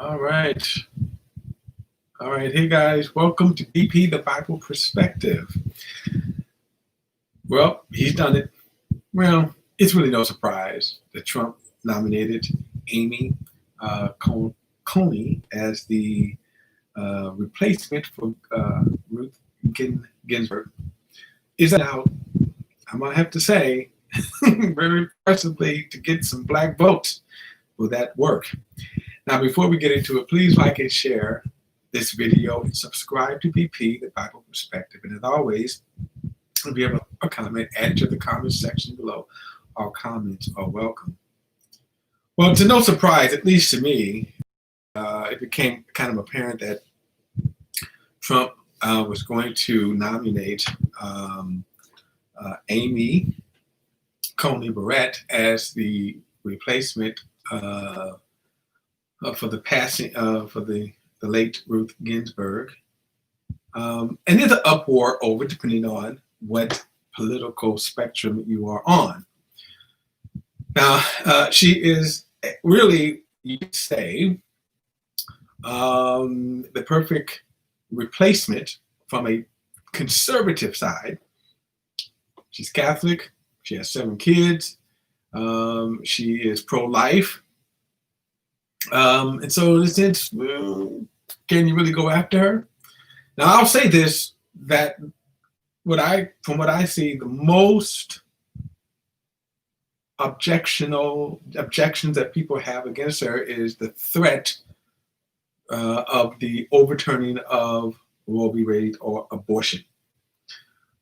All right. All right. Hey, guys. Welcome to BP, the Bible Perspective. Well, he's done it. Well, it's really no surprise that Trump nominated Amy Coney as the replacement for Ruth Ginsburg. Is that out? I might have to say, very impressively, to get some black votes. Will that work? Now, before we get into it, please like and share this video and subscribe to BP, the Bible Perspective. And as always, if you have a comment, add it to the comment section below. All comments are welcome. Well, to no surprise, at least to me, it became kind of apparent that Trump was going to nominate Amy Coney Barrett as the replacement for the passing for the late Ruth Ginsburg. And there's an uproar over, depending on what political spectrum you are on. Now, she is really, you could say, the perfect replacement from a conservative side. She's Catholic. She has 7 kids. She is pro-life. And so in a sense, can you really go after her? Now, I'll say this, that from what I see, the most objections that people have against her is the threat of the overturning of Roe v. Wade or abortion.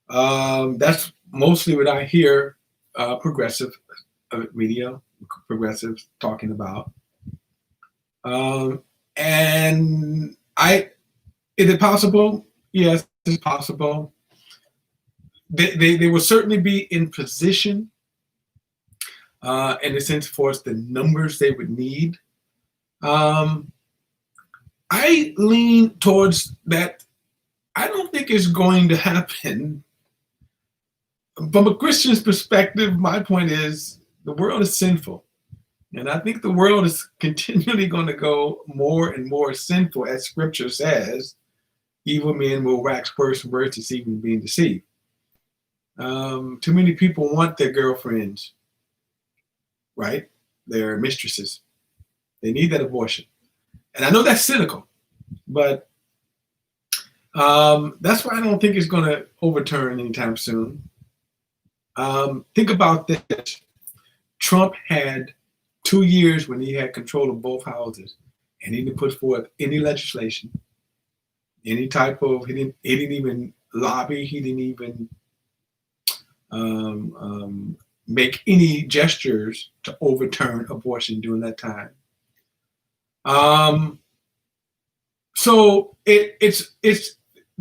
That's mostly what I hear progressive media, progressives talking about. And is it possible? Yes, it's possible. They will certainly be in position, in a sense, for us, the numbers they would need. I lean towards that. I don't think it's going to happen. From a Christian's perspective, my point is the world is sinful. And I think the world is continually going to go more and more sinful, as Scripture says. Evil men will wax worse and worse, deceiving and being deceived. Too many people want their girlfriends, right? Their mistresses. They need that abortion. And I know that's cynical, but that's why I don't think it's going to overturn anytime soon. Think about this. Trump had 2 years when he had control of both houses, and he didn't put forth any legislation, any type of, he didn't even lobby, he didn't even make any gestures to overturn abortion during that time. So it's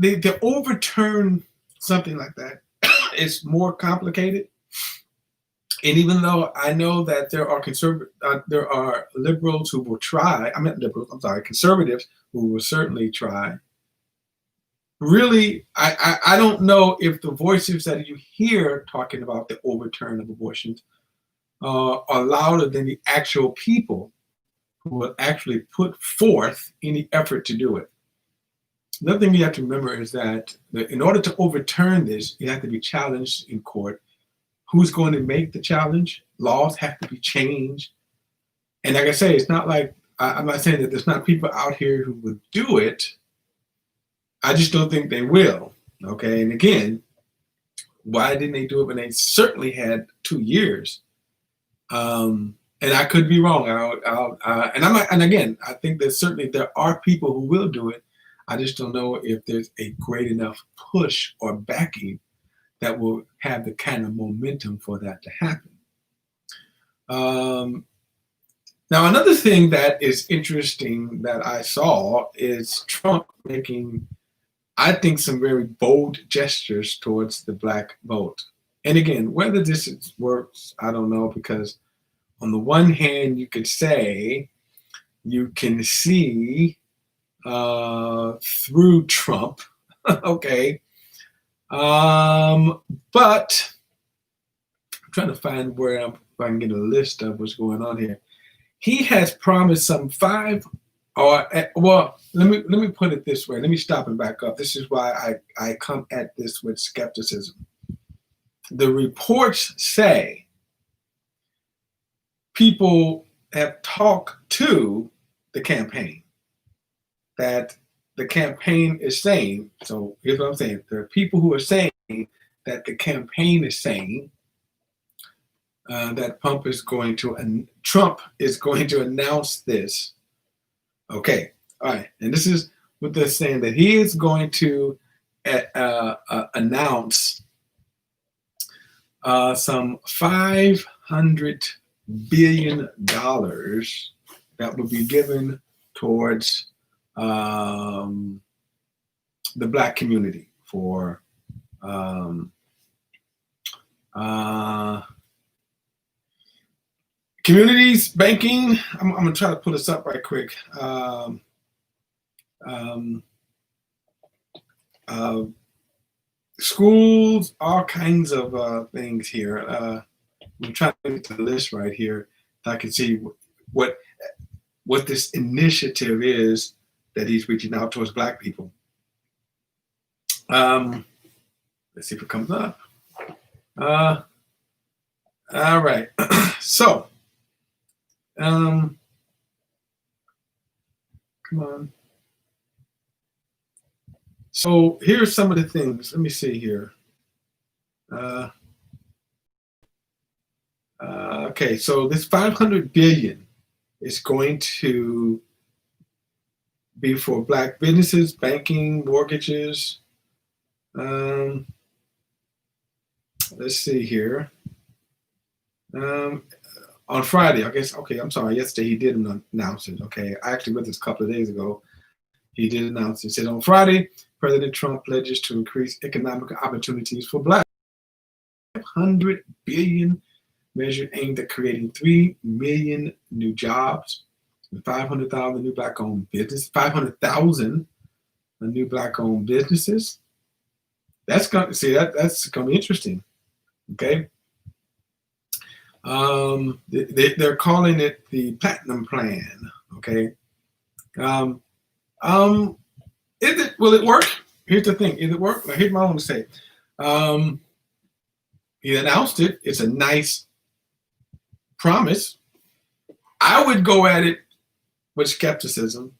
to overturn something like that is more complicated. And even though I know that there are liberals who will try, conservatives who will certainly try. Really, I don't know if the voices that you hear talking about the overturn of abortions are louder than the actual people who will actually put forth any effort to do it. Another thing you have to remember is that in order to overturn this, you have to be challenged in court. Who's going to make the challenge? Laws have to be changed. And like I say, it's not like, I'm not saying that there's not people out here who would do it. I just don't think they will. Okay. And again, why didn't they do it when they certainly had 2 years? And I could be wrong. And again, I think that certainly there are people who will do it. I just don't know if there's a great enough push or backing that will have the kind of momentum for that to happen. Now, another thing that is interesting that I saw is Trump making, I think, some very bold gestures towards the black vote. And again, whether this works, I don't know, because on the one hand, you could say you can see through Trump, okay, but I'm trying to find if I can get a list of what's going on here. He has promised some $5 Or well, let me put it this way. Let me stop and back up. This is why I come at this with skepticism. The reports say people have talked to the campaign, that the campaign is saying, so here's what I'm saying. There are people who are saying that the campaign is saying that Trump is going to announce this. Okay, all right. And this is what they're saying, that he is going to announce some $500 billion that will be given towards the Black community for communities, banking. I'm going to try to pull this up right quick. Schools, all kinds of things here. I'm trying to get to the list right here so I can see what this initiative is that he's reaching out towards Black people. Let's see if it comes up. All right. So, come on. So here's some of the things. Let me see here. Okay, so this 500 billion is going to be for Black businesses, banking, mortgages. Let's see here. On Friday, I guess. Okay, I'm sorry. Yesterday he did announce it. Okay, I actually read this a couple of days ago. He did announce it. He said on Friday, President Trump pledges to increase economic opportunities for Black. 100 billion measure aimed at creating 3 million new jobs, and 500,000 new Black-owned businesses. 500,000 new Black-owned businesses. That's going to see that's going to be interesting. Okay. They're calling it the Platinum Plan. Okay. Will it work? Here's the thing. Is it work? Here's my own say. He announced it. It's a nice promise. I would go at it with skepticism.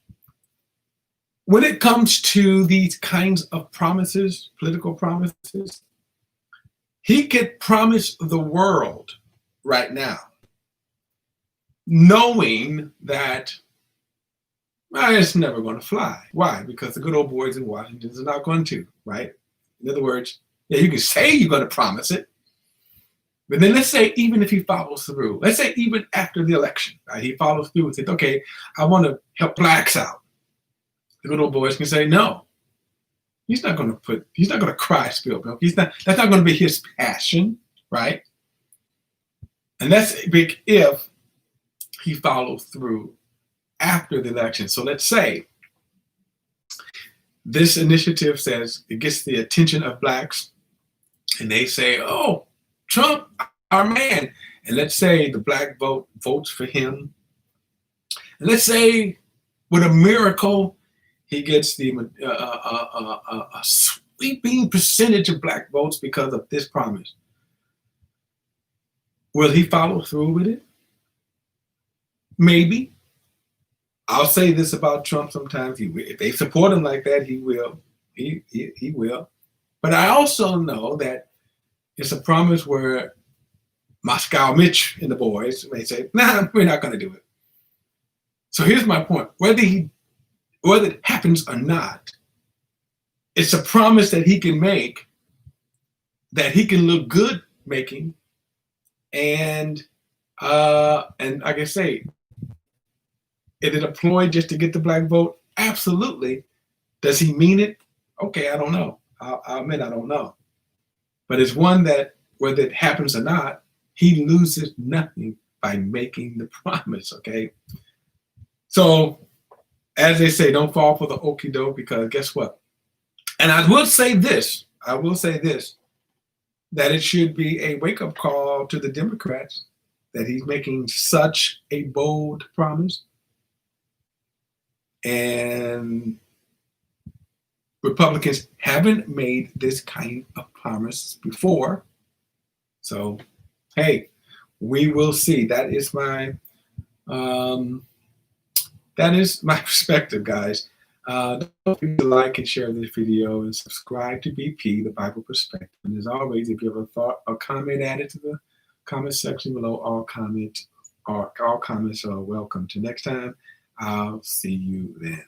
When it comes to these kinds of promises, political promises, he could promise the world right now, knowing that it's never going to fly. Why? Because the good old boys in Washington are not going to, right? In other words, yeah, you can say you're going to promise it, but then let's say even if he follows through, let's say even after the election, right, he follows through and says, okay, I want to help Blacks out. The good old boys can say, no, he's not going to cry spill milk. That's not going to be his passion, right? And that's big if he follows through after the election. So let's say this initiative says it gets the attention of Blacks, and they say, oh, Trump, our man. And let's say the Black vote votes for him. And let's say with a miracle, he gets a sweeping percentage of Black votes because of this promise. Will he follow through with it? Maybe. I'll say this about Trump sometimes. If they support him like that, he will. He will. But I also know that it's a promise where Moscow Mitch and the boys may say, nah, we're not going to do it. So here's my point. Whether it happens or not, it's a promise that he can make, that he can look good making. And like I say, is it a ploy just to get the Black vote? Absolutely. Does he mean it? Okay, I don't know. I'll admit I don't know. But it's one that, whether it happens or not, he loses nothing by making the promise, okay? So, as they say, don't fall for the okie doke, because guess what? And I will say this, that it should be a wake-up call to the Democrats that he's making such a bold promise. And Republicans haven't made this kind of promise before. So, hey, we will see. That is my perspective, guys. Don't forget to like and share this video and subscribe to BP, the Bible Perspective. And as always, if you have a thought or comment, add it to the comment section below. All comments are welcome. Till next time, I'll see you then.